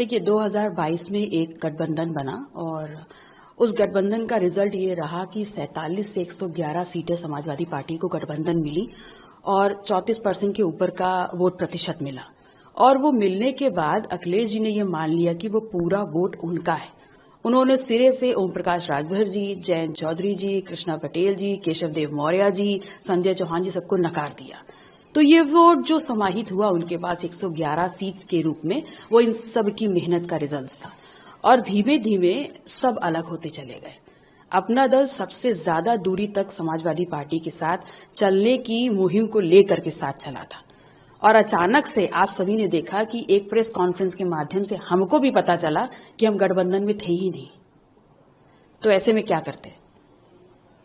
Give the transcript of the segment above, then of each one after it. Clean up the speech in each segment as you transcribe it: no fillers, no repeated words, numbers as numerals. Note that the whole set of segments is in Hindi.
देखिए 2022 में एक गठबंधन बना और उस गठबंधन का रिजल्ट ये रहा कि 47 से 111 सीटें समाजवादी पार्टी को गठबंधन मिली और 34% के ऊपर का वोट प्रतिशत मिला। और वो मिलने के बाद अखिलेश जी ने ये मान लिया कि वो पूरा वोट उनका है। उन्होंने सिरे से ओम प्रकाश राजभर जी, जयंत चौधरी जी, कृष्णा पटेल जी, केशव देव मौर्य जी, संजय चौहान जी सबको नकार दिया। तो ये वोट जो समाहित हुआ उनके पास 111 सीट्स के रूप में, वो इन सब की मेहनत का रिजल्ट था। और धीमे धीमे सब अलग होते चले गए। अपना दल सबसे ज्यादा दूरी तक समाजवादी पार्टी के साथ चलने की मुहिम को लेकर के साथ चला था। और अचानक से आप सभी ने देखा कि एक प्रेस कॉन्फ्रेंस के माध्यम से हमको भी पता चला कि हम गठबंधन में थे ही नहीं। तो ऐसे में क्या करते?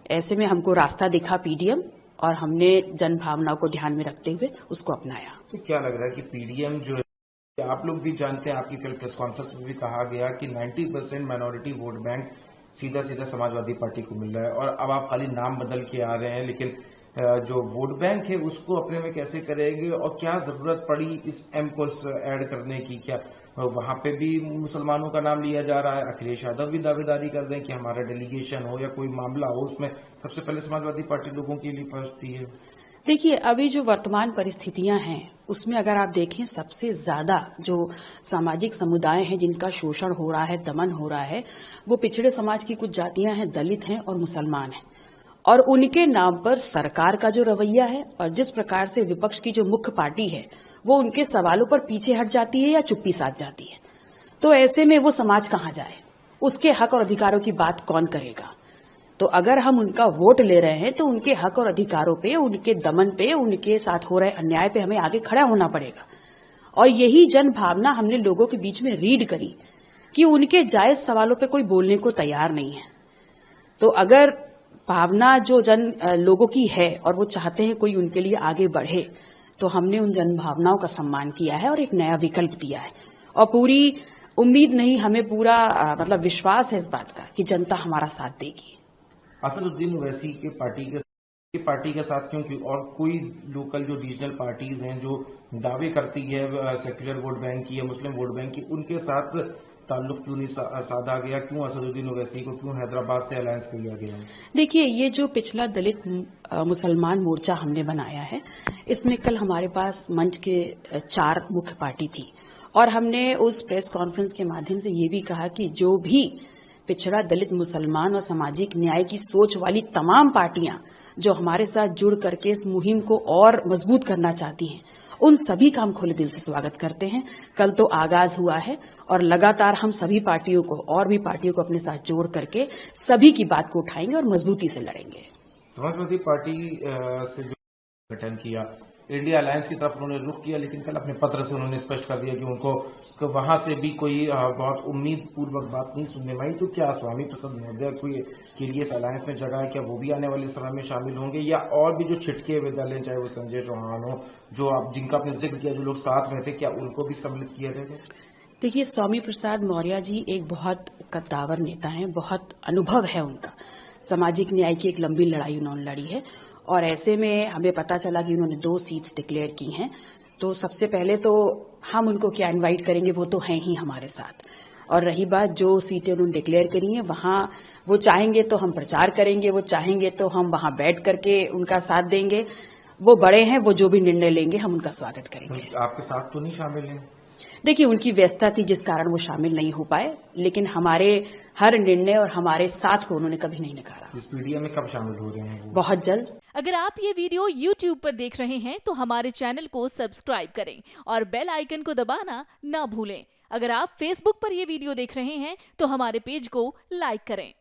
ऐसे में हमको रास्ता दिखा पीडीएम और हमने जन भावनाओं को ध्यान में रखते हुए उसको अपनाया। तो क्या लग रहा है कि पीडीएम जो है, आप लोग भी जानते हैं, आपकी कल प्रेस कॉन्फ्रेंस में भी कहा गया कि 90% माइनॉरिटी वोट बैंक सीधा समाजवादी पार्टी को मिल रहा है और अब आप खाली नाम बदल के आ रहे हैं, लेकिन जो वोट बैंक है उसको अपने में कैसे करेंगे और क्या जरूरत पड़ी इस एम को ऐड करने की? क्या वहां पे भी मुसलमानों का नाम लिया जा रहा है? अखिलेश यादव भी दावेदारी कर रहे हैं कि हमारा डेलीगेशन हो या कोई मामला हो उसमें सबसे पहले समाजवादी पार्टी लोगों के लिए पहुंचती है। देखिए अभी जो वर्तमान परिस्थितियां हैं उसमें अगर आप देखें, सबसे ज्यादा जो सामाजिक समुदाय हैं जिनका शोषण हो रहा है, दमन हो रहा है, वो पिछड़े समाज की कुछ जातियां हैं, दलित हैं और मुसलमान हैं। और उनके नाम पर सरकार का जो रवैया है और जिस प्रकार से विपक्ष की जो मुख्य पार्टी है वो उनके सवालों पर पीछे हट जाती है या चुप्पी साध जाती है, तो ऐसे में वो समाज कहां जाए? उसके हक और अधिकारों की बात कौन करेगा? तो अगर हम उनका वोट ले रहे हैं तो उनके हक और अधिकारों पे, उनके दमन पे, उनके साथ हो रहे अन्याय पे हमें आगे खड़ा होना पड़ेगा। और यही जन भावना हमने लोगों के बीच में रीड करी कि उनके जायज सवालों पे कोई बोलने को तैयार नहीं है। तो अगर भावना जो लोगों की है और वो चाहते हैं कोई उनके लिए आगे बढ़े, तो हमने उन जन भावनाओं का सम्मान किया है और एक नया विकल्प दिया है। और पूरी उम्मीद नहीं, हमें पूरा मतलब विश्वास है इस बात का कि जनता हमारा साथ देगी। असदुद्दीन ओवैसी के पार्टी के साथ क्योंकि और कोई लोकल जो रीजनल पार्टीज हैं जो दावे करती है सेक्युलर वोट बैंक की या मुस्लिम वोट बैंक की, उनके साथ ताल्लुक क्यों नहीं साधा गया? क्यों असदुद्दीन ओवैसी को, क्यों हैदराबाद से अलायंस किया गया? देखिए ये जो पिछला दलित मुसलमान मोर्चा हमने बनाया है, इसमें कल हमारे पास मंच के 4 मुख्य पार्टी थी और हमने उस प्रेस कॉन्फ्रेंस के माध्यम से ये भी कहा कि जो भी पिछड़ा दलित मुसलमान और सामाजिक न्याय की सोच वाली तमाम पार्टियां जो हमारे साथ जुड़ करके इस मुहिम को और मजबूत करना चाहती हैं, उन सभी का हम खुले दिल से स्वागत करते हैं। कल तो आगाज हुआ है और लगातार हम सभी पार्टियों को और भी पार्टियों को अपने साथ जोड़ करके सभी की बात को उठाएंगे और मजबूती से लड़ेंगे। समाजवादी पार्टी से जो गठन किया, इंडिया अलायंस की तरफ उन्होंने रुख किया, लेकिन कल अपने पत्र से उन्होंने स्पष्ट कर दिया कि उनको वहां से भी कोई बहुत उम्मीद पूर्वक बात नहीं सुनने में आई। तो क्या स्वामी प्रसाद महोदय के लिए इस अलायंस में जगह है? क्या वो भी आने वाले समय में शामिल होंगे या और भी जो छिटके हुए दल हैं, चाहे वो संजय चौहान हो, जो आप जिनका आपने जिक्र किया, जो लोग साथ में थे, क्या उनको भी सम्मिलित किया जाएगा? देखिए स्वामी प्रसाद मौर्य जी एक बहुत कद्दावर नेता हैं, बहुत अनुभव है उनका। सामाजिक न्याय की एक लंबी लड़ाई उन्होंने लड़ी है और ऐसे में हमें पता चला कि उन्होंने 2 सीट्स डिक्लेयर की हैं। तो सबसे पहले तो हम उनको क्या इनवाइट करेंगे, वो तो हैं ही हमारे साथ। और रही बात जो सीटें उन्होंने डिक्लेयर करी हैं, वहां वो चाहेंगे तो हम प्रचार करेंगे, वो चाहेंगे तो हम वहां बैठ करके उनका साथ देंगे। वो बड़े हैं, वो जो भी निर्णय लेंगे हम उनका स्वागत करेंगे। आपके साथ तो नहीं शामिल हैं? देखिए उनकी व्यस्तता थी जिस कारण वो शामिल नहीं हो पाए, लेकिन हमारे हर निर्णय और हमारे साथ को उन्होंने कभी नहीं नकारा। इस पीडीएम में कब शामिल हो रहे हैं? बहुत जल्द। अगर आप ये वीडियो YouTube पर देख रहे हैं तो हमारे चैनल को सब्सक्राइब करें और बेल आइकन को दबाना ना भूलें। अगर आप Facebook पर ये वीडियो देख रहे हैं तो हमारे पेज को लाइक करें।